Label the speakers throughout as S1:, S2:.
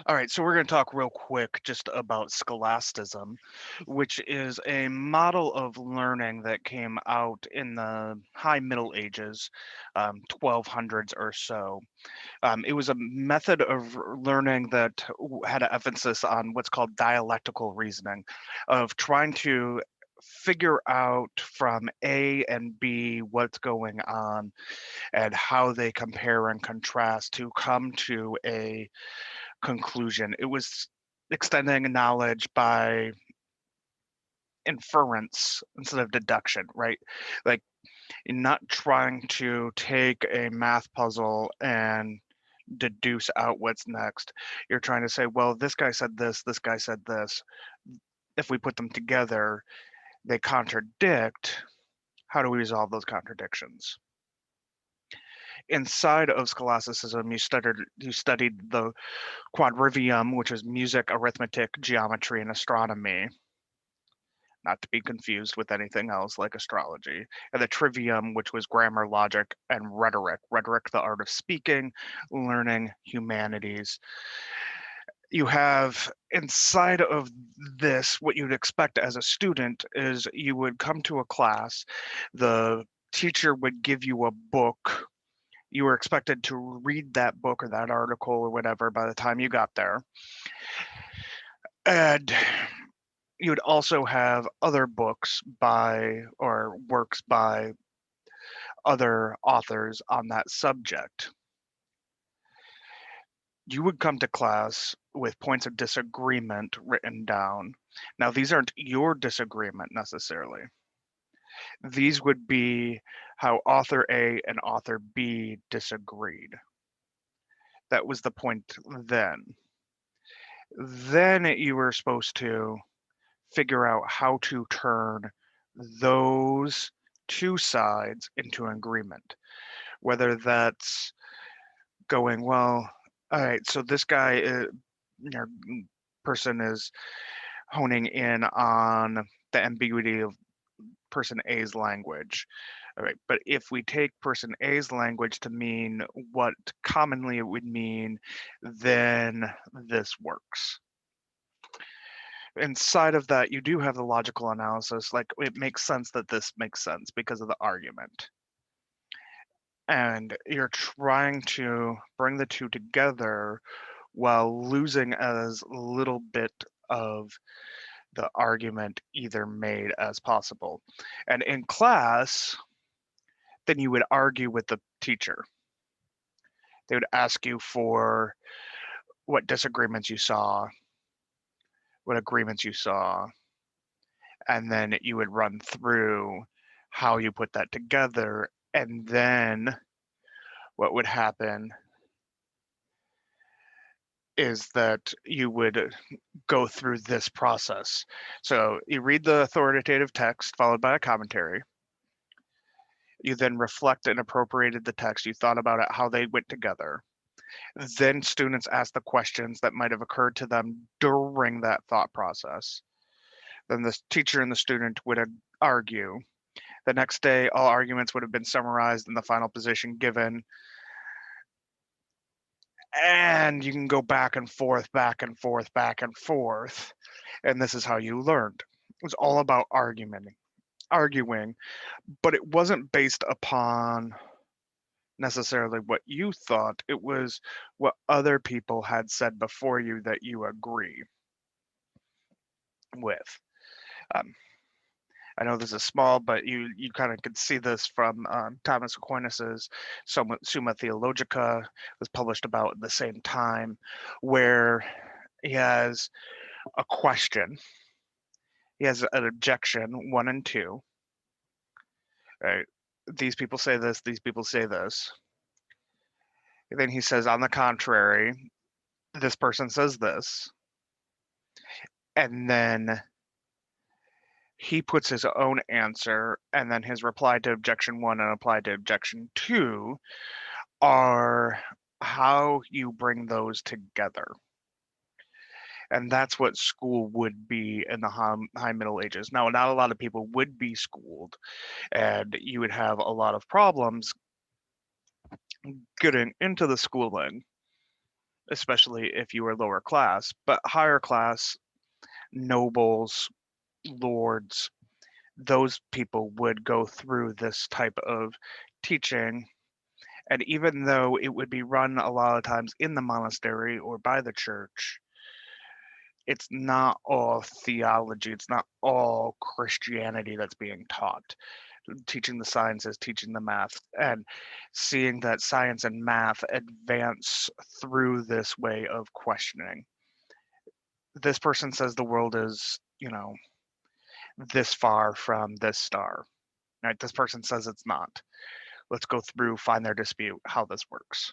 S1: All right, so we're going to talk real quick just about scholasticism, which is a model of learning that came out in the high Middle Ages, 1200s or so. It was a method of learning that had an emphasis on what's called dialectical reasoning, of trying to figure out from A and B what's going on and how they compare and contrast to come to a conclusion. It was extending knowledge by inference instead of deduction, right? Like, you're not trying to take a math puzzle and deduce out what's next. You're trying to say, well, this guy said this guy said this. If we put them together, they contradict. How do we resolve those contradictions? Inside of scholasticism, you studied the quadrivium, which is music, arithmetic, geometry, and astronomy, not to be confused with anything else like astrology, and the trivium, which was grammar, logic, and rhetoric. Rhetoric, the art of speaking, learning, humanities. You have inside of this, what you'd expect as a student is you would come to a class, the teacher would give you a book. You were expected to read that book or that article or whatever by the time you got there. And you would also have other books by or works by other authors on that subject. You would come to class with points of disagreement written down. Now, these aren't your disagreement necessarily. These would be how author A and author B disagreed. That was the point then. Then you were supposed to figure out how to turn those two sides into an agreement, whether that's going, well, all right, so this guy, or person is honing in on the ambiguity of person A's language. All right, but if we take person A's language to mean what commonly it would mean, then this works. Inside of that, you do have the logical analysis. Like, it makes sense that this makes sense because of the argument. And you're trying to bring the two together while losing as little bit of the argument either made as possible. And in class, then you would argue with the teacher. They would ask you for what disagreements you saw, what agreements you saw, and then you would run through how you put that together. And then what would happen is that you would go through this process. So you read the authoritative text followed by a commentary. You then reflect and appropriated the text. You thought about it, how they went together. Then students ask the questions that might have occurred to them during that thought process. Then the teacher and the student would argue. The next day, all arguments would have been summarized in the final position given. And you can go back and forth, back and forth, back and forth. And this is how you learned. It was all about arguing, but it wasn't based upon necessarily what you thought. It was what other people had said before you that you agree with. Um, I know this is small, but you kind of could see this from Thomas Aquinas's Summa Theologica, was published about at the same time, where he has a question. He has an objection, one and two. Right? These people say this. These people say this. And then he says, on the contrary, this person says this, and then he puts his own answer, and then his reply to objection one and reply to objection two are how you bring those together. And that's what school would be in the high Middle Ages. Now, not a lot of people would be schooled, and you would have a lot of problems getting into the schooling. especially if you were lower class, but higher class, nobles, lords, those people would go through this type of teaching. And even though it would be run a lot of times in the monastery or by the church, it's not all theology, it's not all Christianity that's being taught. Teaching the sciences, teaching the math, and seeing that science and math advance through this way of questioning. This person says the world is, this far from this star. Right? This person says it's not. Let's go through, find their dispute, how this works.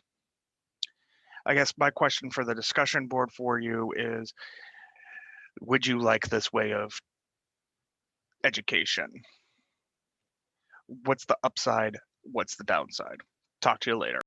S1: I guess my question for the discussion board for you is, would you like this way of education? What's the upside? What's the downside? Talk to you later.